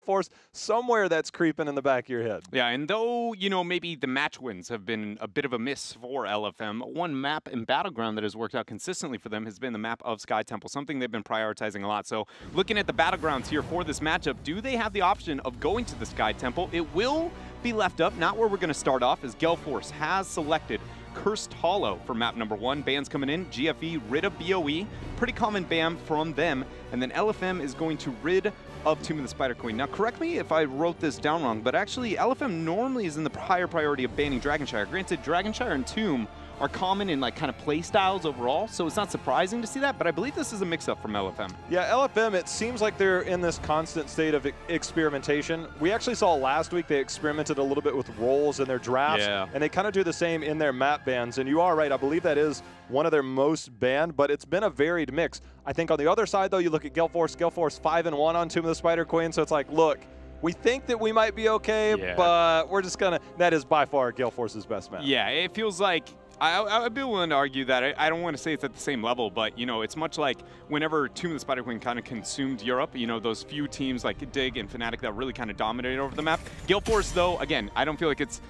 Force, somewhere that's creeping in the back of your head. Yeah, and though, you know, maybe the match wins have been a bit of a miss for LFM, one map in Battleground that has worked out consistently for them has been the map of Sky Temple, something they've been prioritizing a lot. So looking at the Battlegrounds here for this matchup, do they have the option of going to the Sky Temple? It will be left up, not where we're going to start off, as Gale Force has selected Cursed Hollow for map number 1. Bans coming in, GFE, rid of BOE, pretty common ban from them, and then LFM is going to rid of Tomb of the Spider Queen. Now correct me if I wrote this down wrong, but actually LFM normally is in the higher priority of banning Dragonshire. Granted, Dragonshire and Tomb are common in like kind of play styles overall, so it's not surprising to see that, but I believe this is a mix-up from LFM. Yeah, LFM, it seems like they're in this constant state of experimentation. We actually saw last week they experimented a little bit with roles in their drafts, and they kind of do the same in their map bans, and you are right, I believe that is one of their most banned, but it's been a varied mix. I think on the other side, though, you look at Gale Force 5-1 on Tomb of the Spider Queen, so it's like, look, we think that we might be okay, but we're just gonna, that is by far Gale Force's best map. Yeah, it feels like, I'd be willing to argue that. I don't want to say it's at the same level, but, you know, it's much like whenever Tomb of the Spider Queen kind of consumed Europe, you know, those few teams like Dig and Fnatic that really kind of dominated over the map. Gale Force, though, again, I don't feel like it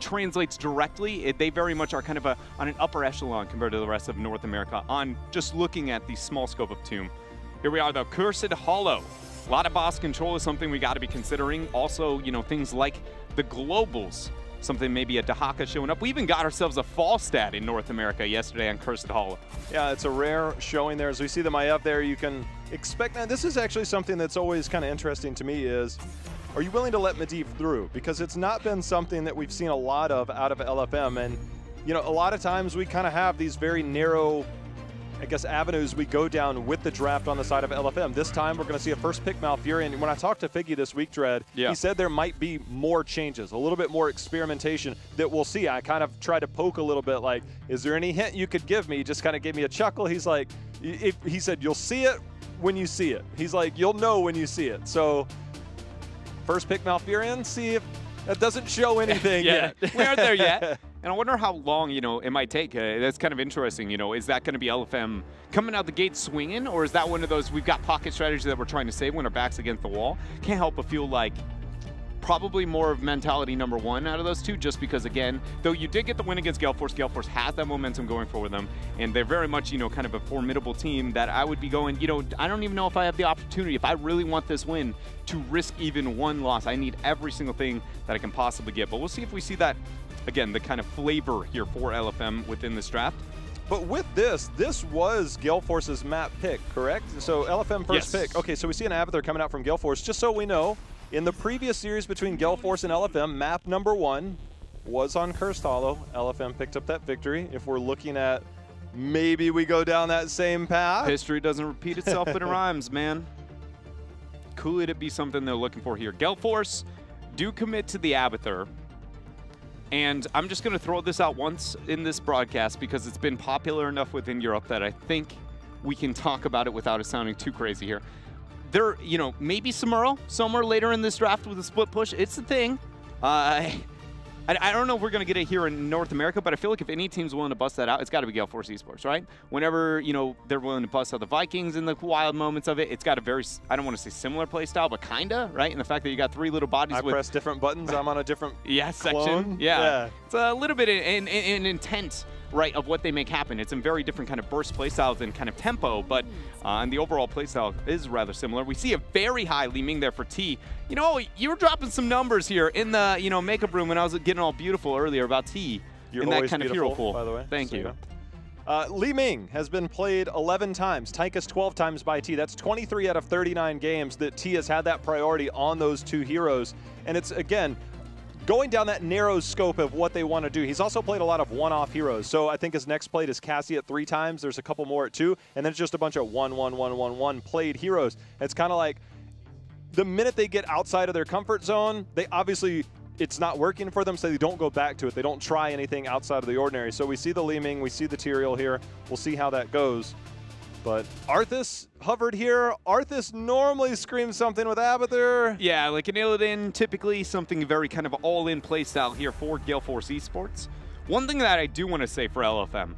translates directly. They very much are kind of on an upper echelon compared to the rest of North America on just looking at the small scope of Tomb. Here we are, though, Cursed Hollow. A lot of boss control is something we got to be considering. Also, you know, things like the globals. Something maybe a Dahaka showing up. We even got ourselves a fall stat in North America yesterday on Cursed Hollow. Yeah, it's a rare showing there. As we see the Maiev there, you can expect that. This is actually something that's always kind of interesting to me is, are you willing to let Medivh through? Because it's not been something that we've seen a lot of out of LFM. And, you know, a lot of times we kind of have these very narrow, I guess, avenues we go down with the draft on the side of LFM. This time we're going to see a first pick Malfurion. And when I talked to Figgy this week, Dread, he said there might be more changes, a little bit more experimentation that we'll see. I kind of tried to poke a little bit like, is there any hint you could give me? He just kind of gave me a chuckle. He's like, he said, you'll see it when you see it. He's like, you'll know when you see it. So first pick Malfurion, see if that doesn't show anything yet. We aren't there yet. And I wonder how long, you know, it might take. That's kind of interesting, you know. Is that going to be LFM coming out the gate swinging, or is that one of those we've got pocket strategies that we're trying to save when our back's against the wall? Can't help but feel like probably more of mentality number 1 out of those two, just because, again, though you did get the win against Gale Force has that momentum going for them, and they're very much, you know, kind of a formidable team that I would be going, you know, I don't even know if I have the opportunity, if I really want this win, to risk even one loss. I need every single thing that I can possibly get, but we'll see if we see that, again, the kind of flavor here for LFM within this draft. But with this was Gale Force's map pick, correct? So LFM first pick. Okay, so we see an Abathur coming out from Gale Force. Just so we know, in the previous series between Gale Force and LFM, map number 1 was on Cursed Hollow. LFM picked up that victory. If we're looking at maybe we go down that same path. History doesn't repeat itself, but it rhymes, man. Could it be something they're looking for here? Gale Force do commit to the Abathur. And I'm just going to throw this out once in this broadcast because it's been popular enough within Europe that I think we can talk about it without it sounding too crazy here. There, you know, maybe Samuro somewhere later in this draft with a split push. It's a thing. I don't know if we're going to get it here in North America, but I feel like if any team's willing to bust that out, it's got to be Gale Force Esports, right? Whenever, you know, they're willing to bust out the Vikings in the wild moments of it, it's got a very, I don't want to say similar play style, but kind of, right? And the fact that you got 3 little bodies I press different buttons. I'm on a different section. Clone. Yeah. It's a little bit in intent, right, of what they make happen. It's in very different kind of burst playstyles and kind of tempo, but and the overall playstyle is rather similar. We see a very high Li Ming there for T. You know, you were dropping some numbers here in the, you know, makeup room when I was getting all beautiful earlier about T. You're in that kind of hero pool, by the way. Thank you. Li Ming has been played 11 times, Tychus 12 times by T. That's 23 out of 39 games that T has had that priority on those 2 heroes. And it's, again, going down that narrow scope of what they want to do. He's also played a lot of one-off heroes. So I think his next played is Cassie at 3 times. There's a couple more at 2. And then it's just a bunch of 1-1-1-1-1 played heroes. It's kind of like the minute they get outside of their comfort zone, they obviously, it's not working for them, so they don't go back to it. They don't try anything outside of the ordinary. So we see the Li Ming, we see the Tyrael here. We'll see how that goes. But Arthas hovered here. Arthas normally screams something with Abathur. Yeah, like an Illidan, typically something very kind of all-in play style here for Gale Force Esports. One thing that I do want to say for LFM,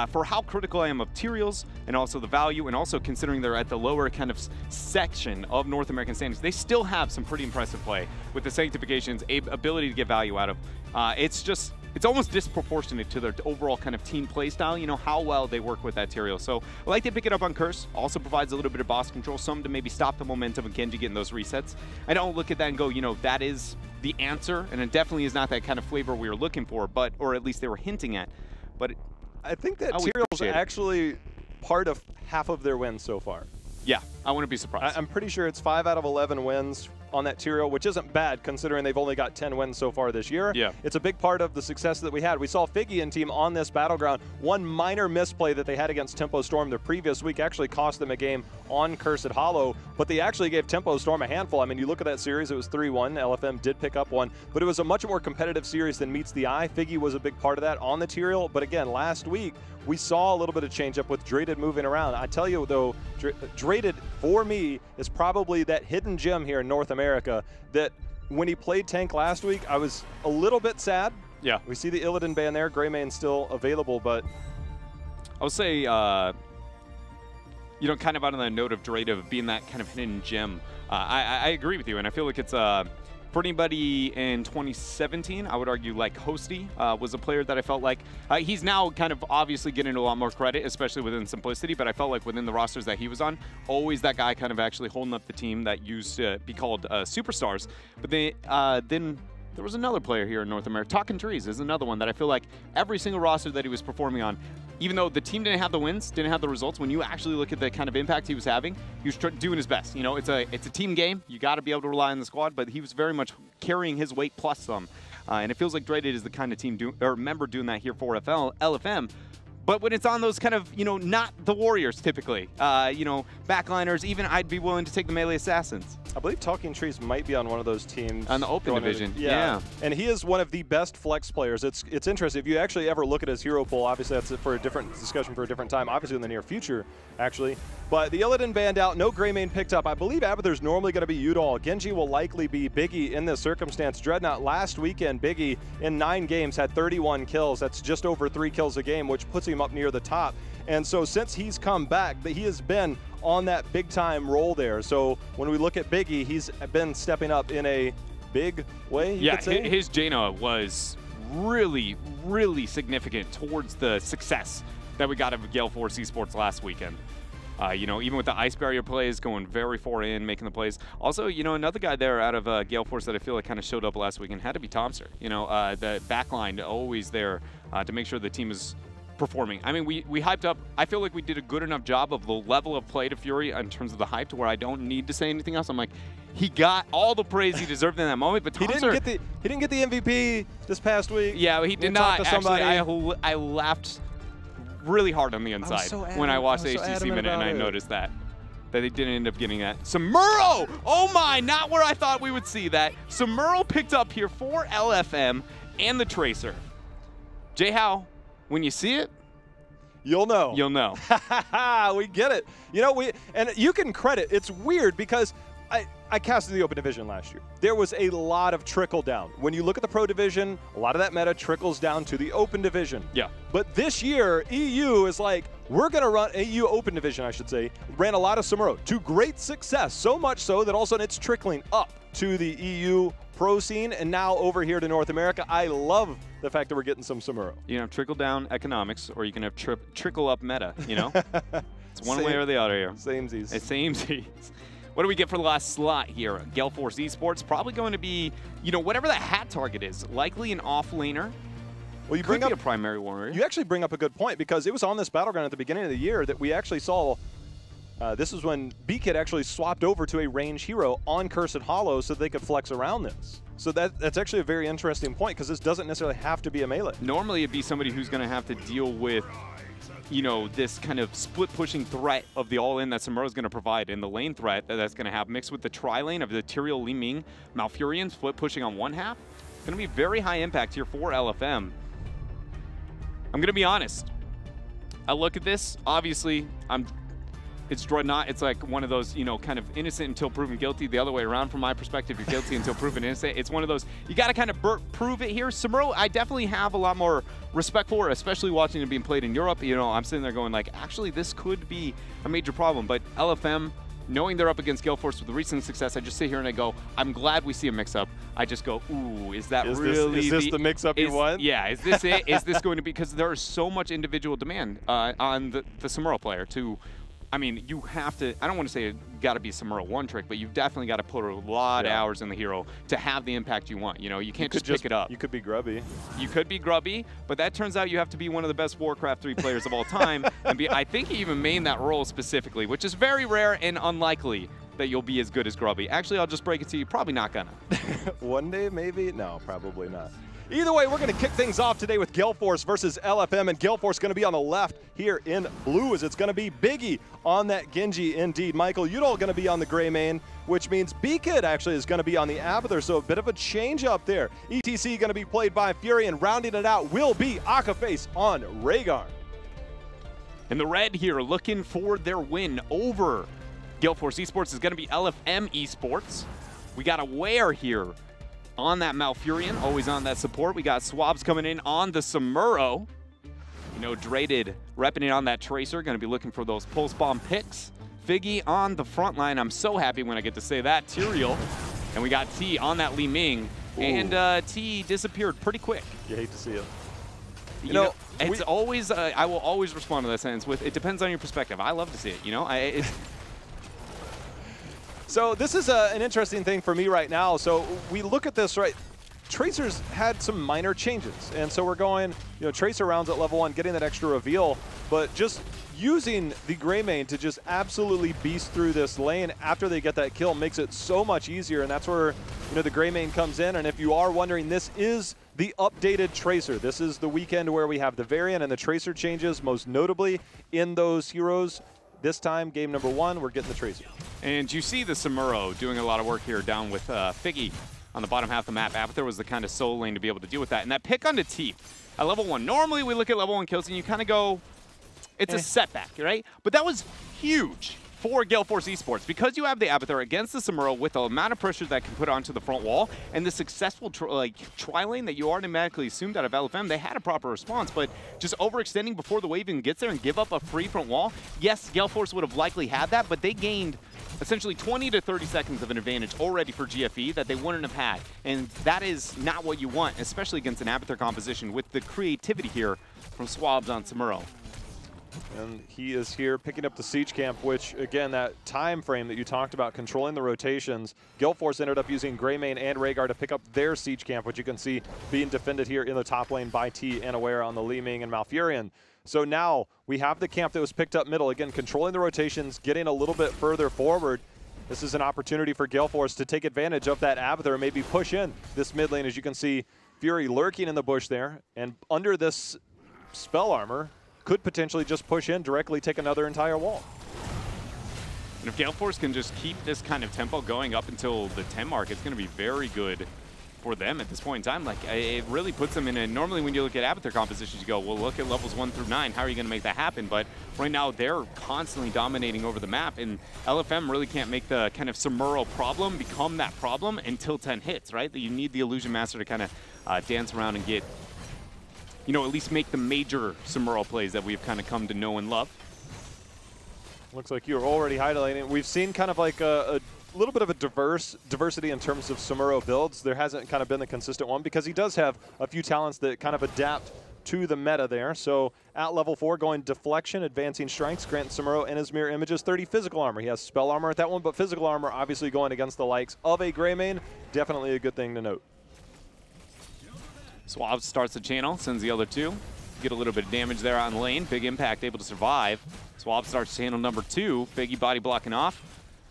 for how critical I am of Tyraels and also the value, and also considering they're at the lower kind of section of North American standings, they still have some pretty impressive play with the Sanctification's ability to get value out of. It's almost disproportionate to their overall kind of team play style, you know, how well they work with that Tyrael. So I like to pick it up on Curse. Also provides a little bit of boss control, some to maybe stop the momentum of Genji getting those resets. I don't look at that and go, you know, that is the answer, and it definitely is not that kind of flavor we were looking for, but, or at least they were hinting at. But I think that Tyrael's actually part of half of their wins so far. Yeah, I wouldn't be surprised. I'm pretty sure it's 5 out of 11 wins on that Tyrael, which isn't bad considering they've only got 10 wins so far this year. Yeah. It's a big part of the success that we had. We saw Figgy and team on this Battleground. One minor misplay that they had against Tempo Storm the previous week actually cost them a game on Cursed Hollow, but they actually gave Tempo Storm a handful. I mean, you look at that series, it was 3-1. LFM did pick up one, but it was a much more competitive series than meets the eye. Figgy was a big part of that on the Tyrael, but again, last week, we saw a little bit of change up with Draded moving around. I tell you, though, Draded, for me, is probably that hidden gem here in North America that when he played tank last week, I was a little bit sad. Yeah. We see the Illidan ban there. Greymane still available, but... I'll say, you know, kind of on the note of Draded of being that kind of hidden gem, I agree with you, and I feel like it's... for anybody in 2017, I would argue like Hosty was a player that I felt like he's now kind of obviously getting a lot more credit, especially within Simplicity, but I felt like within the rosters that he was on, always that guy kind of actually holding up the team that used to be called Superstars. But then there was another player here in North America. Talking Trees is another one that I feel like every single roster that he was performing on, even though the team didn't have the wins, didn't have the results, when you actually look at the kind of impact he was having, he was doing his best. You know, it's a team game. You got to be able to rely on the squad, but he was very much carrying his weight plus some. And it feels like Draded is the kind of team member doing that here for LFM. But when it's on those kind of, you know, not the Warriors typically, you know, backliners, even I'd be willing to take the melee assassins. I believe Talking Trees might be on one of those teams. On the open division, yeah. And he is one of the best flex players. It's interesting. If you actually ever look at his hero pool, obviously that's for a different discussion for a different time, obviously in the near future, actually. But the Illidan banned out, no Greymane picked up. I believe Abathur's normally going to be Udall. Genji will likely be Biggie in this circumstance. Dreadnought last weekend, Biggie in 9 games had 31 kills. That's just over 3 kills a game, which puts him up near the top. And so since he's come back, he has been on that big-time role there. So when we look at Biggie, he's been stepping up in a big way, you could say? His Jaina was really, really significant towards the success that we got of Gale Esports last weekend. You know, even with the Ice Barrier plays, going very far in, making the plays. Also, you know, another guy there out of Gale Force that I feel like kind of showed up last weekend had to be Tomster. You know, the backline always there to make sure the team is performing. I mean, we hyped up. I feel like we did a good enough job of the level of play to Fury in terms of the hype to where I don't need to say anything else. I'm like, he got all the praise he deserved in that moment, but Tomster, he didn't get the MVP this past week. Yeah, he did not. Actually, I laughed really hard on the inside when I watched the HGC minute and I noticed that he didn't end up getting that. Samuro! Oh my, not where I thought we would see that. Samuro picked up here for LFM and the Tracer. Jay Howe, when you see it, you'll know. You'll know. We get it. You know, and you can credit. It's weird because I casted the Open Division last year. There was a lot of trickle down. When you look at the Pro Division, a lot of that meta trickles down to the Open Division. Yeah. But this year, EU is like, we're going to run, EU Open Division, I should say, ran a lot of Samuro to great success. So much so that all of a sudden it's trickling up to the EU Pro scene and now over here to North America. I love the fact that we're getting some Samuro. You know, trickle down economics, or you can have trickle up meta, you know? It's one way or the other here. Samesies. It's samesies. What do we get for the last slot here? Gale Force Esports, probably going to be, you know, whatever that hat target is, likely an off-laner. Well, you bring up a primary warrior. You actually bring up a good point because it was on this Battleground at the beginning of the year that we actually saw, this is when B-Kid actually swapped over to a range hero on Cursed Hollow so they could flex around this. So that's actually a very interesting point because this doesn't necessarily have to be a melee. Normally it'd be somebody who's going to have to deal with, you know, this kind of split-pushing threat of the all-in that Samuro's going to provide, and the lane threat that's going to have mixed with the tri-lane of the Tyrael, Li Ming, Malfurion split-pushing on one half. It's going to be very high impact here for LFM. I'm going to be honest. I look at this, obviously, It's Dreadnought. It's like one of those, you know, kind of innocent until proven guilty. The other way around from my perspective, you're guilty until proven innocent. It's one of those, you got to kind of prove it here. Samuro, I definitely have a lot more respect for, especially watching it being played in Europe. You know, I'm sitting there going like, actually, this could be a major problem. But LFM, knowing they're up against Gale Force with the recent success, I just sit here and I go, I'm glad we see a mix-up. I just go, ooh, is that really is this the mix-up you want? Yeah, is this it? Is this going to be, because there is so much individual demand on the Samuro player to, I mean, you have to, I don't want to say it got to be Samuro one trick, but you've definitely got to put a lot of hours in the hero to have the impact you want. You know, you can't just pick it up. You could be grubby. You could be grubby, but that turns out you have to be one of the best Warcraft 3 players of all time. And be, I think he even made that role specifically, which is very rare and unlikely that you'll be as good as grubby. Actually, I'll just break it to you, probably not gonna. One day, maybe? No, probably not. Either way, we're going to kick things off today with Gale Force versus LFM, and Gale Force going to be on the left here in blue, as it's going to be Biggie on that Genji indeed. Michael Udall going to be on the gray main, which means B-Kid actually is going to be on the Abathur, so a bit of a change up there. ETC going to be played by Fury, and rounding it out will be Akaface on Rhaegar. And the red here looking for their win over Gale Force Esports is going to be LFM Esports. We got a Ware here on that Malfurion, always on that support. We got Swabs coming in on the Samuro. You know, Draded repping it on that Tracer, going to be looking for those pulse bomb picks. Figgy on the front line. I'm so happy when I get to say that. Tyrael. And we got T on that Li Ming. Ooh. And T disappeared pretty quick. You hate to see it. You know, it's always, I will always respond to that sentence with, it depends on your perspective. I love to see it, you know? So this is an interesting thing for me right now. So we look at this, right? Tracer's had some minor changes. And so we're going, you know, Tracer rounds at level 1, getting that extra reveal, but just using the gray main to just absolutely beast through this lane after they get that kill makes it so much easier. And that's where, you know, the gray main comes in. And if you are wondering, this is the updated Tracer. This is the weekend where we have the variant and the Tracer changes, most notably in those heroes. This time, game number 1, we're getting the Tracer. And you see the Samuro doing a lot of work here down with Figgy on the bottom half of the map. Abathur was the kind of solo lane to be able to deal with that. And that pick onto T at level 1. Normally, we look at level 1 kills and you kind of go, it's a setback, right? But that was huge for Gale Force Esports, because you have the Abathur against the Samuro with the amount of pressure that can put onto the front wall and the successful tri-lane that you automatically assumed out of LFM. They had a proper response, but just overextending before the wave even gets there and give up a free front wall. Yes, Gale Force would have likely had that, but they gained essentially 20 to 30 seconds of an advantage already for GFE that they wouldn't have had. And that is not what you want, especially against an Abathur composition with the creativity here from Swabs on Samuro. And he is here picking up the siege camp, which, again, that time frame that you talked about, controlling the rotations, Gale Force ended up using Greymane and Rhaegar to pick up their siege camp, which you can see being defended here in the top lane by T and Aware on the Li Ming and Malfurion. So now we have the camp that was picked up middle, again, controlling the rotations, getting a little bit further forward. This is an opportunity for Gale Force to take advantage of that Abathur and maybe push in this mid lane. As you can see, Fury lurking in the bush there, and under this spell armor, could potentially just push in, directly take another entire wall. And if Gale Force can just keep this kind of tempo going up until the 10 mark, it's going to be very good for them at this point in time. Like, it really puts them in a, normally when you look at Abathur compositions, you go, well, look at levels 1 through 9, how are you going to make that happen? But right now, they're constantly dominating over the map, and LFM really can't make the kind of Samuro problem become that problem until 10 hits, right? You need the Illusion Master to kind of dance around and get, you know, at least make the major Samuro plays that we've kind of come to know and love. Looks like you're already highlighting. We've seen kind of like a little bit of a diversity in terms of Samuro builds. There hasn't kind of been the consistent one because he does have a few talents that kind of adapt to the meta there. So at level 4, going deflection, advancing strengths, grant Samuro and his mirror images 30 physical armor. He has spell armor at that one, but physical armor obviously going against the likes of a Greymane, definitely a good thing to note. Swab starts the channel, sends the other 2. Get a little bit of damage there on lane. Big impact, able to survive. Swab starts channel number 2. Figgy body blocking off.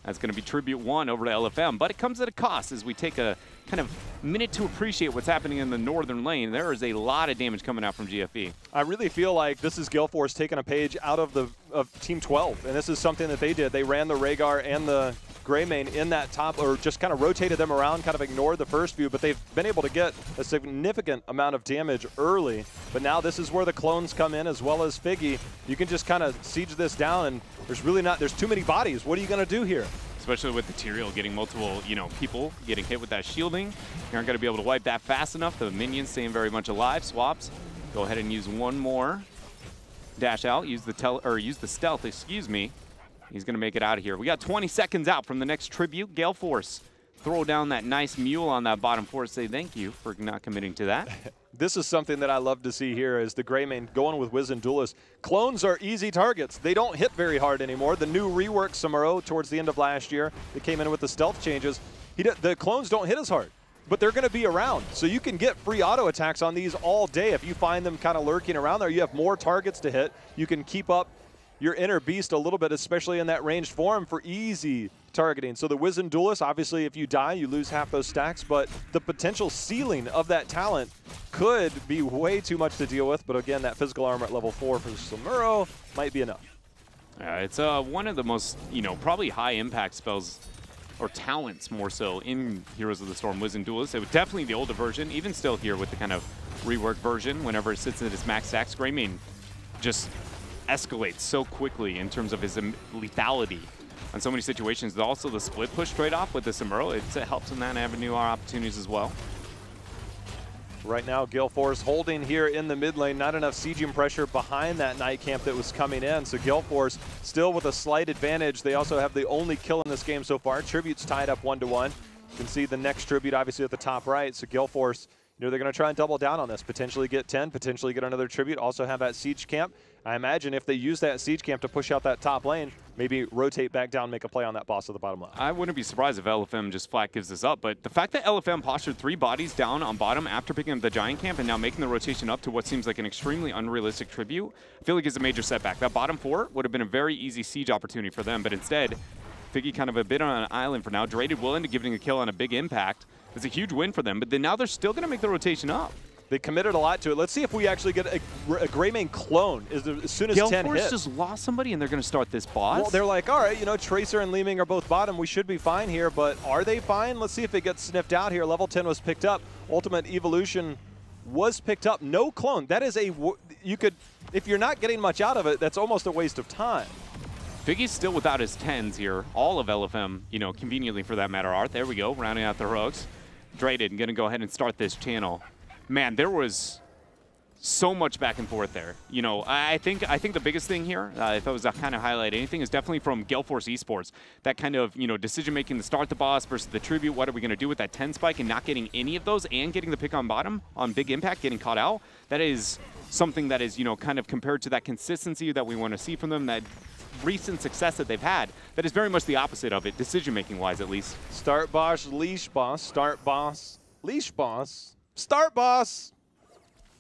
That's going to be Tribute 1 over to LFM, but it comes at a cost as we take a kind of minute to appreciate what's happening in the northern lane. There is a lot of damage coming out from GFE. I really feel like this is Gale Force taking a page out of Team 12, and this is something that they did. They ran the Rhaegar and the Greymane in that top, or just kind of rotated them around, kind of ignored the first view, but they've been able to get a significant amount of damage early. But now this is where the clones come in, as well as Figgy. You can just kind of siege this down, and there's too many bodies. What are you going to do here? Especially with Material getting multiple, people getting hit with that shielding. You aren't going to be able to wipe that fast enough. The minions staying very much alive. Swaps. Go ahead and use one more. Dash out. Use the stealth, excuse me. He's going to make it out of here. We got 20 seconds out from the next tribute. Gale Force. Throw down that nice mule on that bottom force. Say thank you for not committing to that. This is something that I love to see here is the Greymane going with Wiz and Duelist. Clones are easy targets. They don't hit very hard anymore. The new rework Samuro towards the end of last year, they came in with the stealth changes. The clones don't hit as hard, but they're going to be around. So you can get free auto attacks on these all day. If you find them kind of lurking around there, you have more targets to hit. You can keep up your inner beast a little bit, especially in that ranged form for easy targeting. So the Wiz and Duelist, obviously if you die, you lose half those stacks, but the potential ceiling of that talent could be way too much to deal with. But again, that physical armor at level 4 for Samuro might be enough. It's one of the most, probably high impact spells or talents more so in Heroes of the Storm, Wiz and Duelist. It was definitely the older version, even still here with the kind of reworked version. Whenever it sits at its max stacks, Greymane just escalates so quickly in terms of his lethality on so many situations. Also the split push trade-off with the Samuro, it helps in that avenue our opportunities as well. Right now, Gale Force holding here in the mid lane. Not enough sieging pressure behind that Night Camp that was coming in. So Gale Force still with a slight advantage. They also have the only kill in this game so far. Tribute's tied up 1-1. You can see the next Tribute obviously at the top right. So Gale Force, they're going to try and double down on this. Potentially get 10, potentially get another Tribute. Also have that Siege Camp. I imagine if they use that Siege Camp to push out that top lane, maybe rotate back down, make a play on that boss at the bottom left. I wouldn't be surprised if LFM just flat gives this up, but the fact that LFM postured 3 bodies down on bottom after picking up the Giant Camp and now making the rotation up to what seems like an extremely unrealistic Tribute, I feel like is a major setback. That bottom 4 would have been a very easy siege opportunity for them, but instead, Figgy kind of a bit on an island for now. Draded willing to giving a kill on a big impact. It's a huge win for them, but then now they're still going to make the rotation up. They committed a lot to it. Let's see if we actually get a Greymane clone as soon as Gale 10 Force hit. just lost somebody and they're going to start this boss? Well, they're like, all right, Tracer and Leeming are both bottom. We should be fine here, but are they fine? Let's see if it gets sniffed out here. Level 10 was picked up. Ultimate Evolution was picked up. No clone. That is if you're not getting much out of it, that's almost a waste of time. Figgy's still without his 10s here. All of LFM, conveniently for that matter, are. There we go, rounding out the heroics. Draded going to go ahead and start this channel. Man, there was so much back and forth there. I think the biggest thing here, if I was to kind of highlight anything, is definitely from Gale Force Esports. That kind of, decision making to start the boss versus the Tribute. What are we going to do with that 10 spike and not getting any of those and getting the pick on bottom on big impact, getting caught out? That is something that is, kind of compared to that consistency that we want to see from them, that recent success that they've had, that is very much the opposite of it, decision-making wise at least. Start boss, leash boss, start boss, leash boss, start boss,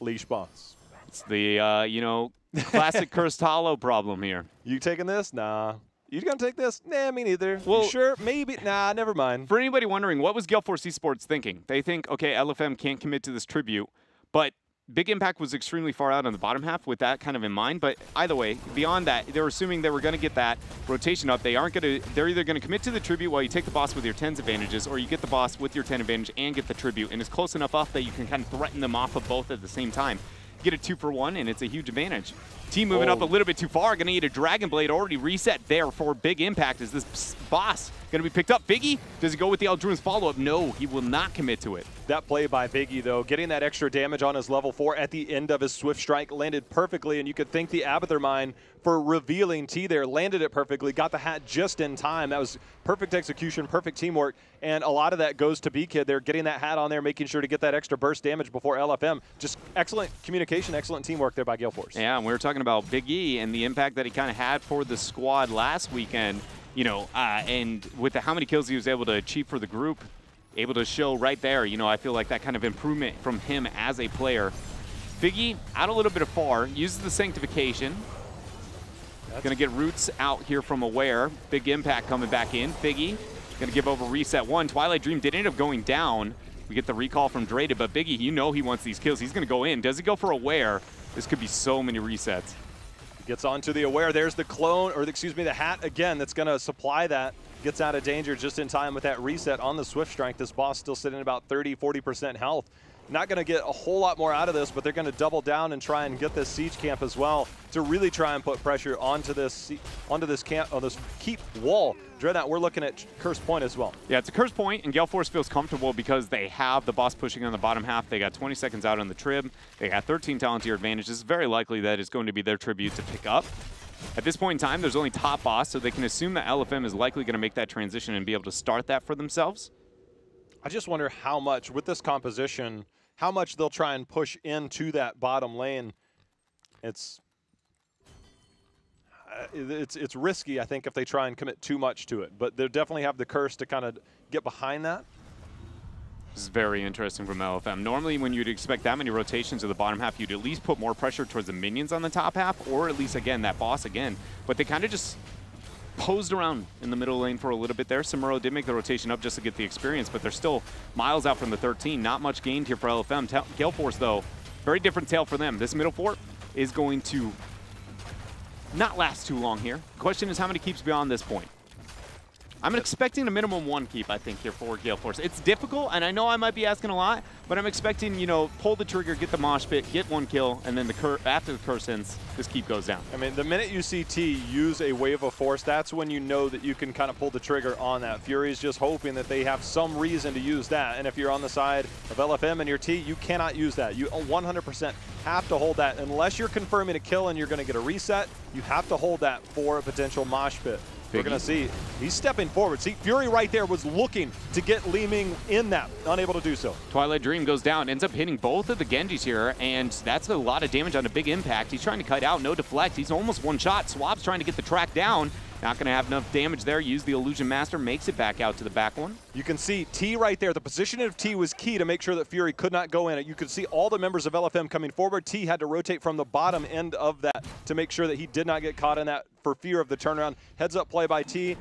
leash boss. It's the, classic Cursed Hollow problem here. You taking this? Nah. You gonna take this? Nah, me neither. Well, you sure? Maybe. Nah, never mind. For anybody wondering, what was Gale Force Esports thinking? They think, okay, LFM can't commit to this Tribute, but Big Impact was extremely far out on the bottom half with that kind of in mind, but either way, beyond that, they were assuming they were going to get that rotation up. They're either going to commit to the Tribute while you take the boss with your 10's advantages, or you get the boss with your 10 advantage and get the Tribute, and it's close enough off that you can kind of threaten them off of both at the same time. Get a 2-for-1, and it's a huge advantage. Team moving up a little bit too far, going to need a Dragon Blade already reset there for Big Impact. Is this boss going to be picked up? Figgy, does he go with the Eldruin's follow-up? No, he will not commit to it. That play by Biggie, though, getting that extra damage on his level 4 at the end of his Swift Strike landed perfectly, and you could thank the Abathur Mine for revealing T there. Landed it perfectly, got the hat just in time. That was perfect execution, perfect teamwork, and a lot of that goes to B-Kid. They're getting that hat on there, making sure to get that extra burst damage before LFM. Just excellent communication, excellent teamwork there by Gale Force. Yeah, and we were talking about Big E and the impact that he kind of had for the squad last weekend, and with how many kills he was able to achieve for the group, able to show right there, I feel like that kind of improvement from him as a player. Figgy out a little bit of far, uses the Sanctification. Going to get roots out here from Aware. Big Impact coming back in. Figgy going to give over reset 1. Twilight Dream did end up going down. We get the recall from Draded, but Biggie, he wants these kills. He's going to go in. Does he go for Aware? This could be so many resets. Gets onto the Aware. There's the clone, or excuse me, the hat again that's going to supply that. gets out of danger just in time with that reset on the Swift Strike. This boss still sitting at about 30–40% health. Not going to get a whole lot more out of this, but they're going to double down and try and get this siege camp as well to really try and put pressure onto this camp, on this keep wall. Dreadnought, we're looking at Curse Point as well. Yeah, it's a Curse Point, and Gale Force feels comfortable because they have the boss pushing on the bottom half. They got 20 seconds out on the trib. They got 13 talent tier advantage. It's very likely that it's going to be their tribute to pick up. At this point in time, there's only top boss, so they can assume that LFM is likely going to make that transition and be able to start that for themselves. I just wonder how much, with this composition, how much they'll try and push into that bottom lane. It's risky, I think, if they try and commit too much to it. But they definitely have the curse to kind of get behind that. This is very interesting from LFM. Normally, when you'd expect that many rotations to the bottom half, you'd at least put more pressure towards the minions on the top half, or at least, again, that boss again. But they kind of just posed around in the middle lane for a little bit there. Samuro did make the rotation up just to get the experience, but they're still miles out from the 13. Not much gained here for LFM. Gale Force, though, very different tale for them. This middle fort is going to not last too long here. Question is how many keeps beyond this point? I'm expecting a minimum 1 keep, I think, here for Gale Force. It's difficult, and I know I might be asking a lot, but I'm expecting, you know, pull the trigger, get the mosh pit, get 1 kill, and then after the curse ends, this keep goes down. I mean, the minute you see T use a wave of force, that's when you know that you can kind of pull the trigger on that. Fury's just hoping that they have some reason to use that, and if you're on the side of LFM and your T, you cannot use that. You 100% have to hold that. Unless you're confirming a kill and you're going to get a reset, you have to hold that for a potential mosh pit. We're going to see he's stepping forward. See, Fury right there was looking to get Li Ming in that, unable to do so. Twilight Dream goes down, ends up hitting both of the Genjis here, and that's a lot of damage on a big impact. He's trying to cut out, no deflect. He's almost one shot. Swab's trying to get the track down. Not going to have enough damage there. Use the Illusion Master, makes it back out to the back one. You can see T right there. The position of T was key to make sure that Fury could not go in it. You could see all the members of LFM coming forward. T had to rotate from the bottom end of that to make sure that he did not get caught in that for fear of the turnaround. Heads up play by T.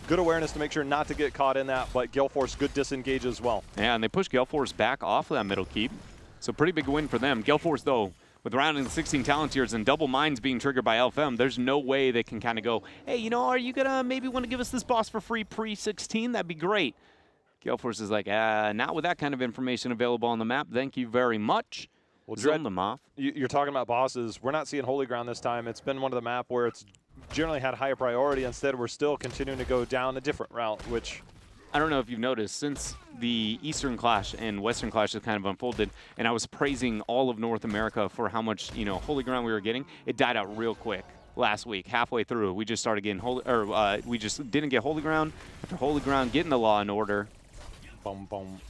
Good awareness to make sure not to get caught in that, but Gale Force, good disengage as well. Yeah, and they push Gale Force back off of that middle keep. So pretty big win for them. Gale Force, though, with rounding the 16 talent tiers and double mines being triggered by LFM, there's no way they can kind of go, hey, you know, are you going to maybe want to give us this boss for free pre-16? That'd be great. Gale Force is like, not with that kind of information available on the map. Thank you very much. Well, zone them off. You're talking about bosses. We're not seeing Holy Ground this time. It's been one of the map where it's generally had higher priority. Instead, we're still continuing to go down a different route, which I don't know if you've noticed, since the Eastern Clash and Western Clash has kind of unfolded, and I was praising all of North America for how much, you know, Holy Ground we were getting, it died out real quick last week. Halfway through, we just started getting we just didn't get Holy Ground. After Holy Ground, getting the Law and Order. Boom, boom.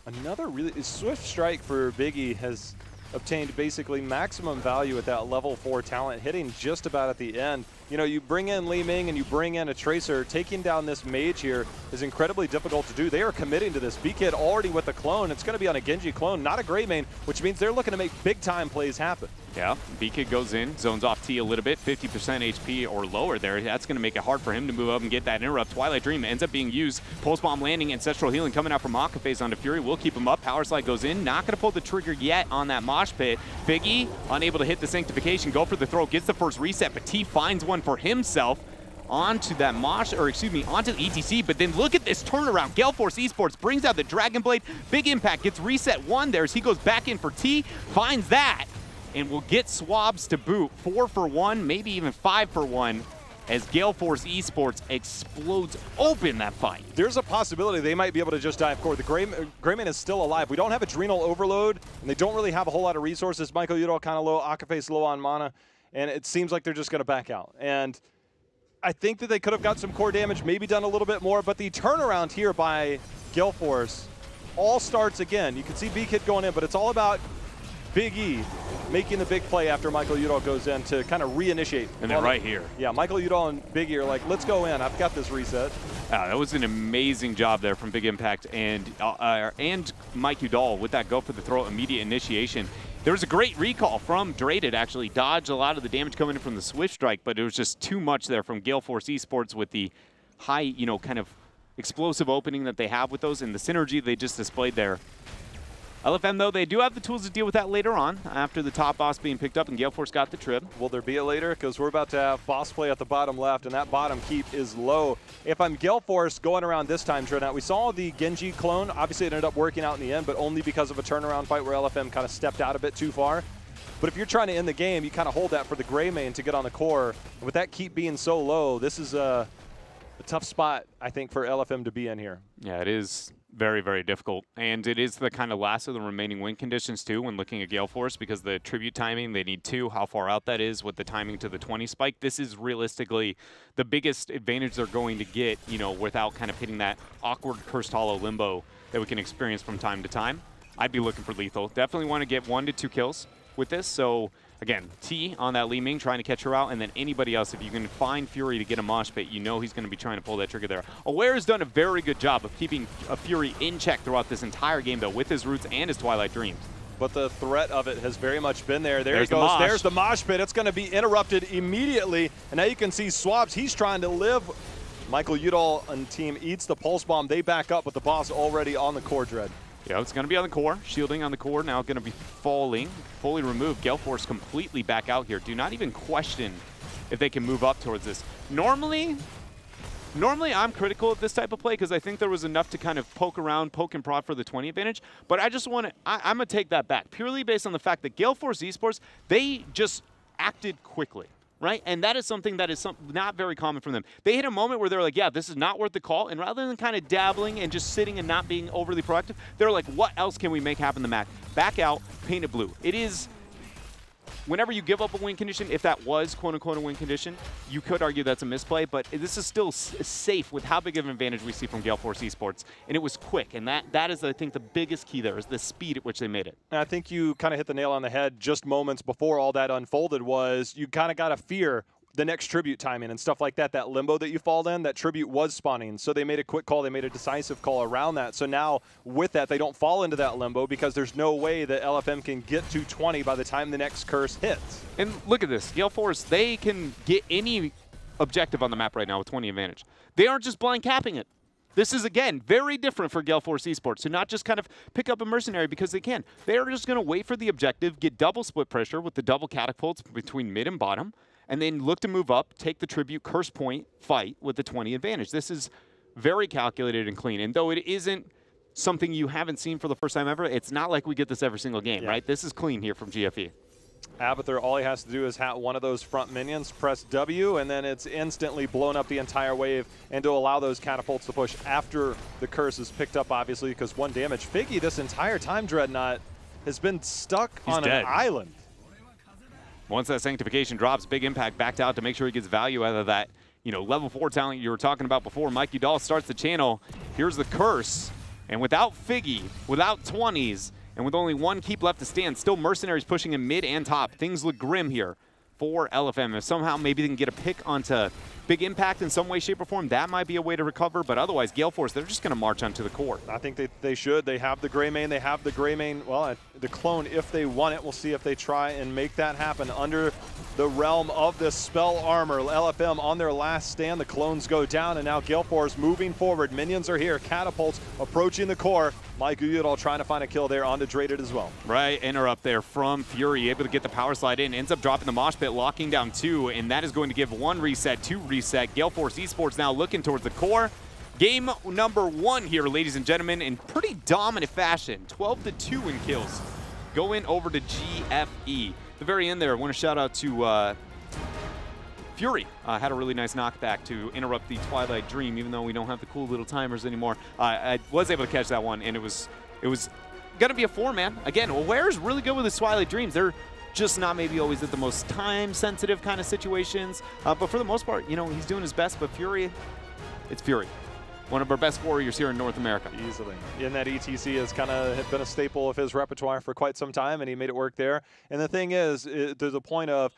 Another really Swift Strike for Biggie has obtained basically maximum value at that level 4 talent, hitting just about at the end. You know, you bring in Li Ming and you bring in a Tracer. Taking down this mage here is incredibly difficult to do. They are committing to this. B-Kid already with the clone. It's going to be on a Genji clone, not a Grey Main, which means they're looking to make big-time plays happen. Yeah, B-Kid goes in, zones off T a little bit, 50% HP or lower there. That's going to make it hard for him to move up and get that interrupt. Twilight Dream ends up being used. Pulse Bomb landing, Ancestral Healing coming out from Akaphase onto Fury. Will keep him up. Power Slide goes in. Not going to pull the trigger yet on that mosh pit. Biggie, unable to hit the Sanctification. Go for the throw, gets the first reset, but T finds one for himself onto that mosh, or excuse me, onto the ETC, but then look at this turnaround. Gale Force Esports brings out the Dragon Blade. Big impact, gets reset 1 there as he goes back in for T, finds that, and will get swabs to boot. 4 for 1, maybe even 5 for 1, as Gale Force Esports explodes open that fight. There's a possibility they might be able to just dive core. The Greyman is still alive. We don't have Adrenal Overload, and they don't really have a whole lot of resources. Michael Udall kind of low, Akaphase low on mana, and it seems like they're just going to back out. And I think that they could have got some core damage, maybe done a little bit more, but the turnaround here by Gale Force all starts again. You can see B-Kid going in, but it's all about Big E making the big play after Michael Udall goes in to kind of reinitiate. And they're right here. Yeah, Michael Udall and Big E are like, let's go in. I've got this reset. That was an amazing job there from Big Impact and Mike Udall with that go for the throw, immediate initiation. There was a great recall from Draded, actually dodged a lot of the damage coming in from the Swift Strike, but it was just too much there from Gale Force Esports with the high, you know, kind of explosive opening that they have with those and the synergy they just displayed there. LFM, though, they do have the tools to deal with that later on after the top boss being picked up and Gale Force got the trip. Will there be a later? Because we're about to have boss play at the bottom left, and that bottom keep is low. If I'm Gale Force going around this time, Dreadnought, we saw the Genji clone. Obviously, it ended up working out in the end, but only because of a turnaround fight where LFM kind of stepped out a bit too far. But if you're trying to end the game, you kind of hold that for the gray main to get on the core. And with that keep being so low, this is a tough spot, I think, for LFM to be in here. Yeah, it is very, very difficult. And it is the kind of last of the remaining win conditions, too, when looking at Gale Force, because the tribute timing, they need 2. How far out that is with the timing to the 20 spike. This is realistically the biggest advantage they're going to get, you know, without kind of hitting that awkward Cursed Hollow limbo that we can experience from time to time. I'd be looking for lethal. Definitely want to get 1 to 2 kills with this. So again, T on that Li Ming trying to catch her out, and then anybody else, if you can find Fury to get a mosh pit, you know he's going to be trying to pull that trigger there. Aware has done a very good job of keeping a Fury in check throughout this entire game, though, with his roots and his Twilight Dreams. But the threat of it has very much been there. There There's he goes. The There's the mosh pit. It's going to be interrupted immediately. And now you can see Swabs. He's trying to live. Michael Udall and team eats the pulse bomb. They back up, but the boss already on the core, Dread. Yeah, it's going to be on the core. Shielding on the core now going to be falling. Fully removed. Gale Force completely back out here. Do not even question if they can move up towards this. Normally I'm critical of this type of play because I think there was enough to kind of poke around, poke and prod for the 20 advantage. But I just want to, I'm going to take that back purely based on the fact that Gale Force Esports, they just acted quickly. Right? And that is something that is not very common from them. They hit a moment where they're like, yeah, this is not worth the call. And rather than kind of dabbling and just sitting and not being overly proactive, they're like, what else can we make happen in the match? Back out, paint it blue. It is, whenever you give up a win condition, if that was quote-unquote a win condition, you could argue that's a misplay. But this is still safe with how big of an advantage we see from Gale Force Esports. And it was quick. And that is, I think, the biggest key there is the speed at which they made it. And I think you kind of hit the nail on the head just moments before all that unfolded was you kind of got to fear the next tribute timing and stuff like that. That limbo that you fall in, that tribute was spawning. So they made a quick call. They made a decisive call around that. So now with that, they don't fall into that limbo because there's no way that LFM can get to 20 by the time the next curse hits. And look at this. Gale Force, they can get any objective on the map right now with 20 advantage. They aren't just blind capping it. This is, again, very different for Gale Force Esports to not just kind of pick up a mercenary because they can. They are just going to wait for the objective, get double split pressure with the double catapults between mid and bottom, and then look to move up, take the tribute, curse point, fight with the 20 advantage. This is very calculated and clean. And though it isn't something you haven't seen for the first time ever, it's not like we get this every single game, right? This is clean here from GFE. Abathur, all he has to do is hat one of those front minions, press W, and then it's instantly blown up the entire wave, and to allow those catapults to push after the curse is picked up, obviously, because 1 damage. Figgy, this entire time, Dreadnought, has been stuck on an island. Once that Sanctification drops, big impact backed out to make sure he gets value out of that, you know, level 4 talent you were talking about before. Mikey Dahl starts the channel. Here's the curse. And without Figgy, without 20s, and with only 1 keep left to stand, still Mercenaries pushing him mid and top. Things look grim here for LFM. If somehow maybe they can get a pick onto Big Impact in some way, shape, or form, that might be a way to recover. But otherwise, Gale Force, they're just going to march onto the core. I think they should. They have the gray main. They have the gray main, well, the clone, if they want it. We'll see if they try and make that happen under the realm of this spell armor. LFM on their last stand. The clones go down, and now Gale Force moving forward. Minions are here. Catapults approaching the core. Mike Uyudal trying to find a kill there onto Draded as well. Right, interrupt there from Fury, able to get the power slide in, ends up dropping the mosh pit, locking down 2, and that is going to give 1 reset, 2 reset. Gale Force Esports now looking towards the core. Game number 1 here, ladies and gentlemen, in pretty dominant fashion. 12-2 in kills. Going over to GFE. At the very end there, I want to shout out to Fury. Had a really nice knockback to interrupt the Twilight Dream, even though we don't have the cool little timers anymore. I was able to catch that one, and it was going to be a 4-man. Again, Aware's really good with his Twilight Dreams. They're just not maybe always at the most time-sensitive kind of situations. But for the most part, you know, he's doing his best. But Fury, it's Fury. One of our best warriors here in North America. Easily. And that ETC has kind of been a staple of his repertoire for quite some time, and he made it work there. And the thing is, there's a point of,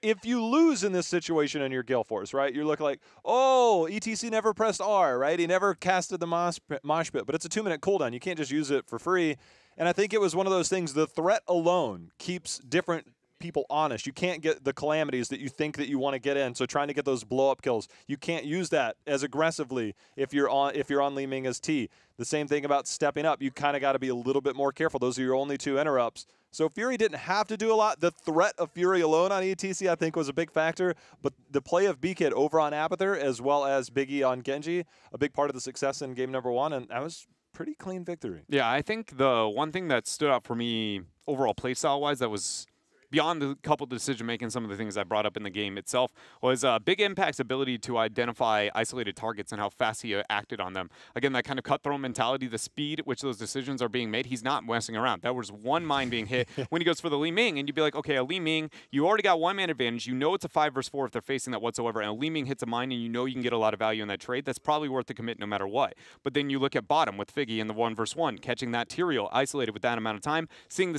if you lose in this situation in your Gale Force, right, you look like, oh, ETC never pressed R, right? He never casted the mosh pit, but it's a 2-minute cooldown. You can't just use it for free. And I think it was one of those things, the threat alone keeps different people honest. You can't get the calamities that you think that you want to get in. So trying to get those blow up kills, you can't use that as aggressively if you're on Li Ming as T. The same thing about stepping up. You kind of got to be a little bit more careful. Those are your only 2 interrupts. So Fury didn't have to do a lot. The threat of Fury alone on ETC, I think, was a big factor. But the play of B-Kid over on Apather as well as Biggie on Genji, a big part of the success in game number 1. And that was pretty clean victory. Yeah, I think the one thing that stood out for me overall playstyle-wise that was beyond the couple decision-making, some of the things I brought up in the game itself, was Big Impact's ability to identify isolated targets and how fast he acted on them. Again, that kind of cutthroat mentality, the speed at which those decisions are being made, he's not messing around. That was one mine being hit when he goes for the Li Ming, and you'd be like, okay, a Li Ming, you already got 1-man advantage. You know it's a 5 versus 4 if they're facing that whatsoever, and a Li Ming hits a mine, and you know you can get a lot of value in that trade. That's probably worth the commit no matter what. But then you look at bottom with Figgy in the 1 versus 1, catching that Tyrael isolated with that amount of time, seeing the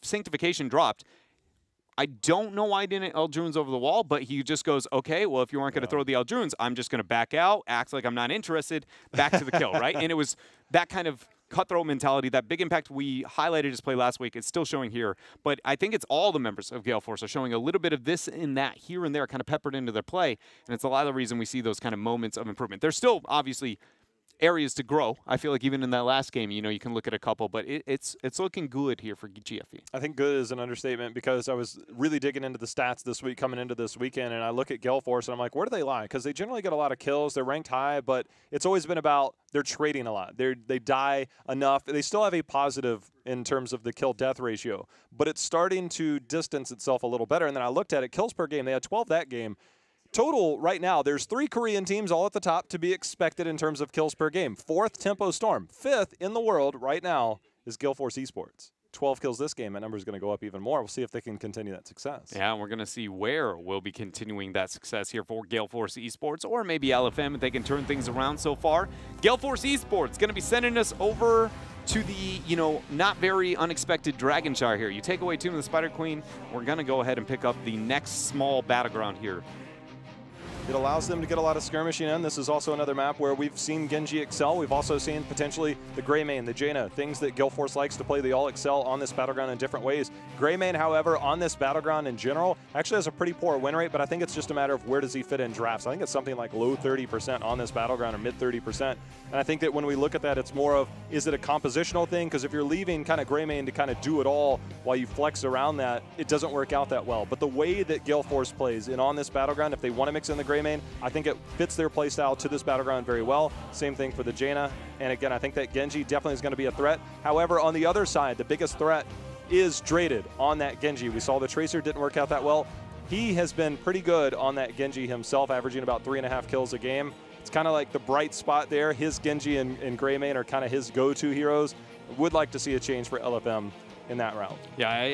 sanctification dropped. I don't know why he didn't Eldrunes over the wall, but he just goes, okay, well, if you aren't going to throw the Eldrunes, I'm just going to back out, act like I'm not interested, back to the kill, right? And it was that kind of cutthroat mentality, that Big Impact we highlighted his play last week. It's still showing here, but I think it's all the members of Gale Force are showing a little bit of this and that here and there kind of peppered into their play, and it's a lot of the reason we see those kind of moments of improvement. There's still, obviously, areas to grow. I feel like even in that last game, you know, you can look at a couple, but it's looking good here for GFE. I think good is an understatement because I was really digging into the stats this week coming into this weekend, and I look at Gale Force and I'm like, where do they lie? Because they generally get a lot of kills. They're ranked high, but it's always been about they're trading a lot. They die enough. They still have a positive in terms of the kill-death ratio, but it's starting to distance itself a little better. And then I looked at it, kills per game. They had 12 that game. Total right now, there's 3 Korean teams all at the top to be expected in terms of kills per game. 4th, Tempo Storm. 5th in the world right now is Gale Force Esports. 12 kills this game. That number is going to go up even more. We'll see if they can continue that success. Yeah, and we're going to see where we'll be continuing that success here for Gale Force Esports, or maybe LFM if they can turn things around so far. Gale Force Esports going to be sending us over to the, you know, not very unexpected Dragonshire here. You take away Tomb of the Spider Queen, we're going to go ahead and pick up the next small battleground here. It allows them to get a lot of skirmishing in. This is also another map where we've seen Genji excel. We've also seen potentially the Greymane, the Jaina, things that Gale Force likes to play. They all excel on this battleground in different ways. Greymane, however, on this battleground in general, actually has a pretty poor win rate, but I think it's just a matter of where does he fit in drafts. I think it's something like low 30% on this battleground or mid 30%. And I think that when we look at that, it's more of, is it a compositional thing? Because if you're leaving kind of Greymane to kind of do it all while you flex around that, it doesn't work out that well. But the way that Gale Force plays in on this battleground, if they want to mix in the Greymane, I think it fits their playstyle to this battleground very well. Same thing for the Jaina. And again, I think that Genji definitely is going to be a threat. However, on the other side, the biggest threat is Draded on that Genji. We saw the Tracer didn't work out that well. He has been pretty good on that Genji himself, averaging about 3.5 kills a game. It's kind of like the bright spot there. His Genji and Greymane are kind of his go-to heroes. Would like to see a change for LFM in that route. Yeah,